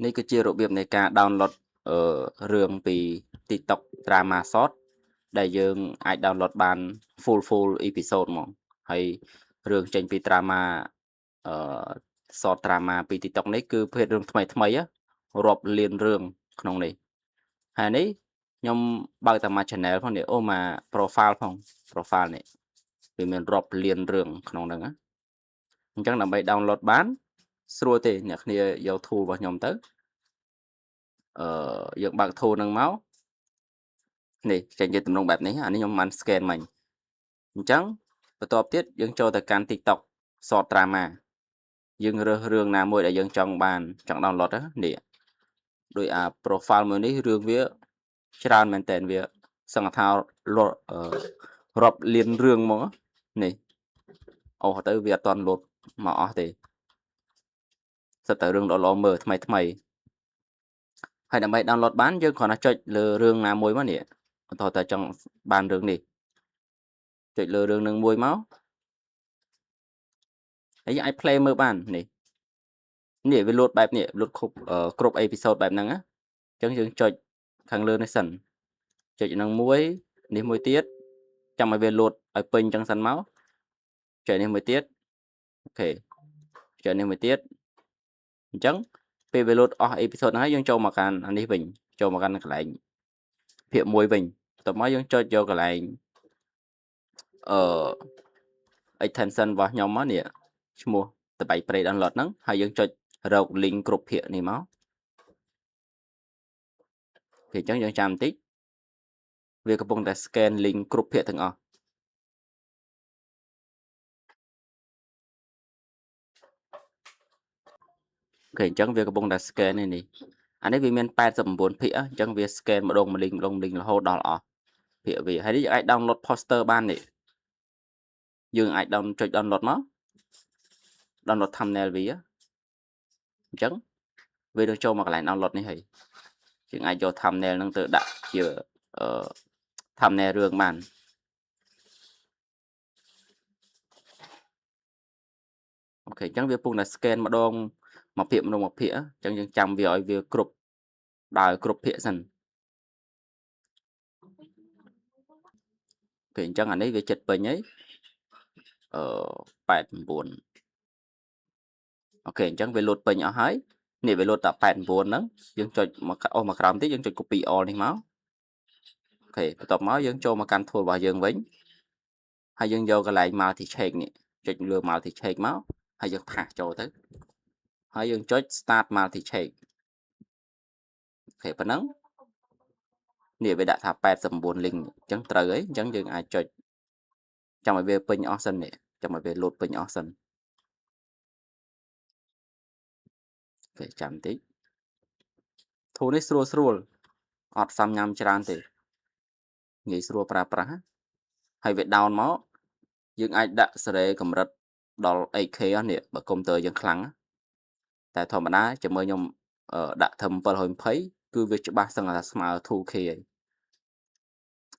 នេះគឺជារបៀបនៃការ download រឿងពី TikTok Drama Short ដែលយើងអាច download បាន full episode ហ្មងហើយរឿងចេញពី drama អឺ short drama ពី TikTok នេះគឺភេទរឿងថ្មីៗរាប់លានរឿងក្នុងនេះហើយនេះខ្ញុំបើកតែមួយ channel ផងនេះអូមក profile ផង profile នេះវាមានរាប់លានរឿងក្នុងហ្នឹងណាអញ្ចឹងដើម្បី download បានស្រួលទេអ្នកគ្នាយក tool របស់ខ្ញុំទៅយើងបើក tool ហ្នឹងមកនេះចេញជាទំនងបែបនេះអានេះខ្ញុំបាន scan មិញអញ្ចឹងបន្ទាប់ទៀតយើងចូលទៅកាន់ TikTok short drama យើងរើសរឿងណាមួយដែលយើងចង់ download នេះដោយprofile មួយនេះរឿងវាច្រើនមែនតើវាសង្កថារាប់លានរឿងហ្មងនេះអូទៅវាអត់ទាន់ load មកអស់ទេសិតតែរឿងល្អៗមើលថ្មីហើយដើម្បី download បានយើងគ្រាន់តែចុចលើរឿងណាមួយមកនេះបន្តតែចង់បានរឿងនេះចុចលើរឿងនឹងមួយមកហើយយើងអាច play មើលបាននេះវា load បែបនេះ load គ្រប់ episode បែបហ្នឹងណាអញ្ចឹងយើងចុចខាងលើនេះសិនចុចនឹងមួយនេះមួយទៀតចាំឲ្យវា load ឲ្យពេញអញ្ចឹងសិនមកចុចនេះមួយទៀតអូខេចុចនេះមួយទៀតអញ្ចឹងពេលវា load អស់ episode ហ្នឹងហើយយើងចូលមកកាន់អានេះវិញចូលមកកាន់កន្លែងភាគ1វិញបន្ទាប់មកយើងចុចយកកន្លែងextension របស់ខ្ញុំមកនេះឈ្មោះតបៃព្រៃ download ហ្នឹងហើយយើងចុចរក link គ្រប់ភាគនេះមកពេលអញ្ចឹងយើងចាំបន្តិចវាកំពុងតែ scan link គ្រប់ភាគទាំងអស់អូខេអញ្ចឹងវាកំពុងតែ scan នេះអានេះវាមាន89ភាគអញ្ចឹងវា scan ម្ដង link រហូតដល់អស់ភាគវាហើយនេះយើងអាច download poster បាននេះយើងអាចចុច download មក download thumbnail វាអញ្ចឹងវានឹងចូលមកកន្លែង download នេះហើយយើងអាចយក thumbnail ហ្នឹងទៅដាក់ជាthumbnail រឿងបានអូខេអញ្ចឹងវាកំពុងតែ scan ម្ដងមួយភាគអញ្ចឹងយើងចាំវាឲ្យវាគ្រប់ដើរគ្រប់ភាគសិនអូខេអញ្ចឹងអានេះវាចិត្តពេញហើយ89អូខេអញ្ចឹងវា load ពេញអស់ហើយនេះវា load តែ89ហ្នឹងយើងចុចមកក្រោមទៀតយើងចុច copy all នេះមកអូខេបន្ទាប់មកយើងចូលមកកាន់ tool របស់យើងវិញហើយយើងយកកន្លែង multi check នេះចុចលើ multi check មកហើយយើងផាសចូលទៅហើយយើងចុច start multi check អូខេប៉ុណ្ណឹងនេះវាដាក់ថា89 link អញ្ចឹងត្រូវហើយអញ្ចឹងយើងអាចចុចចាំឲ្យវាពេញអស់សិននេះចាំឲ្យវា load ពេញអស់សិនអូខេចាំបន្តិច tool នេះស្រួលអត់សាំញ៉ាំច្រើនទេងាយស្រួលប្រើប្រាស់ហើយវា down មកយើងអាចដាក់សេរីកម្រិតដល់ 8K នេះបើកុំព្យូទ័រយើងខ្លាំងតែធម្មតាជាមួយខ្ញុំដាក់ត្រឹម720គឺវាច្បាស់សឹងថាស្មើ 2K ហើយ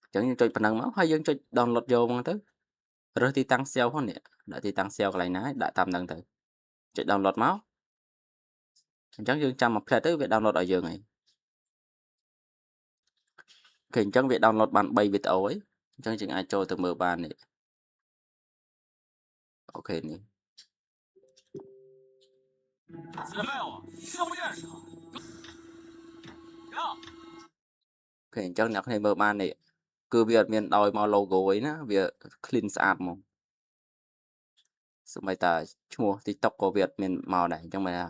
អញ្ចឹងយើងចុចប៉ុណ្ណឹងមកហើយយើងចុច download យកហ្មងទៅរើសទីតាំង save ផងនេះដាក់ទីតាំង save កន្លែងណាដាក់តាមហ្នឹងទៅចុច download មកអញ្ចឹងយើងចាំមួយផ្លែតទៅវា download ឲ្យយើងហើយអូខេអញ្ចឹងវា download បាន3វីដេអូហើយអញ្ចឹងយើងអាចចូលទៅមើលបាននេះអូខេនេះ自害我听不见是吧？呀！ អូខេអញ្ចឹងអ្នកគ្នាមើលបាននេះគឺវាអត់មានដោយមក logo អីណាវា clean ស្អាតហ្មងសូម្បីតែឈ្មោះ TikTok ក៏វាអត់មានមកដែរអញ្ចឹងមិនថា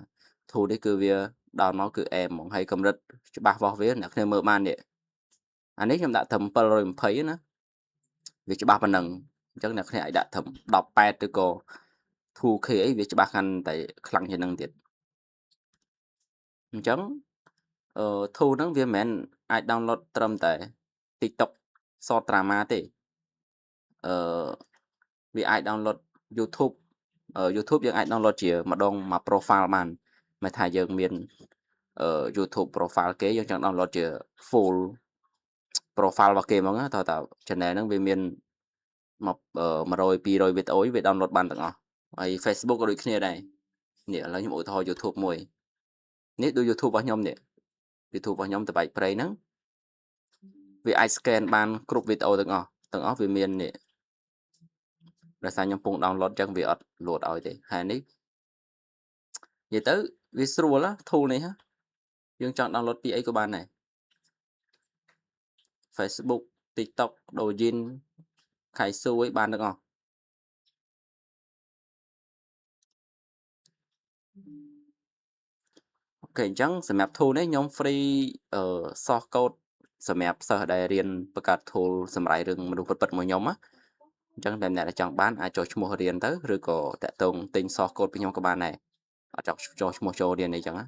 tool នេះគឺវាដល់មកគឺអែមហ្មងហើយកម្រិតច្បាស់របស់វាអ្នកគ្នាមើលបាននេះអានេះខ្ញុំដាក់ត្រឹម720ណាវាច្បាស់ប៉ុណ្ណឹងអញ្ចឹងអ្នកគ្នាអាចដាក់ត្រឹម18ឬក៏ 2K អីវាច្បាស់កាន់តែខ្លាំងជាងនឹងទៀតអញ្ចឹងtool ហ្នឹងវាមិនមែនអាច download ត្រឹមតែ TikTok short drama ទេវាអាច download YouTube YouTube យើងអាច download ជាម្ដងមួយ profile បានមិនថាយើងមានYouTube profile គេយើងចង់ download ជា full profile របស់គេហ្មងតើ channel ហ្នឹងវាមាន100 200វីដេអូវា download បានទាំងអស់ហើយ Facebook ក៏ដូចគ្នាដែរនេះឥឡូវខ្ញុំឧទាហរណ៍ YouTube មួយ នេះដូច YouTube របស់ខ្ញុំនេះ YouTube របស់ខ្ញុំតបែកព្រៃហ្នឹងវាអាច scan បានគ្រប់វីដេអូទាំងអស់វាមាននេះដោយសារខ្ញុំពង download ចឹងវាអត់ load ឲ្យទេហើយនេះនិយាយទៅវាស្រួលណា tool នេះយើងចង់ download ពីអីក៏បានដែរ Facebook TikTok Douyin ខៃស៊ូអីបានទាំងអស់អូខេអញ្ចឹងសម្រាប់ tool នេះខ្ញុំ free source code សម្រាប់សិស្សដែលរៀនបង្កើត tool សម្រាប់រឿងមនុស្សពិតៗមួយខ្ញុំណាអញ្ចឹងតែអ្នកដែលចង់បានអាចចុះឈ្មោះរៀនទៅឬក៏តាក់ទងទិញ source code ពីខ្ញុំក៏បានដែរអត់ចង់ចុះឈ្មោះចូលរៀនអីចឹងណា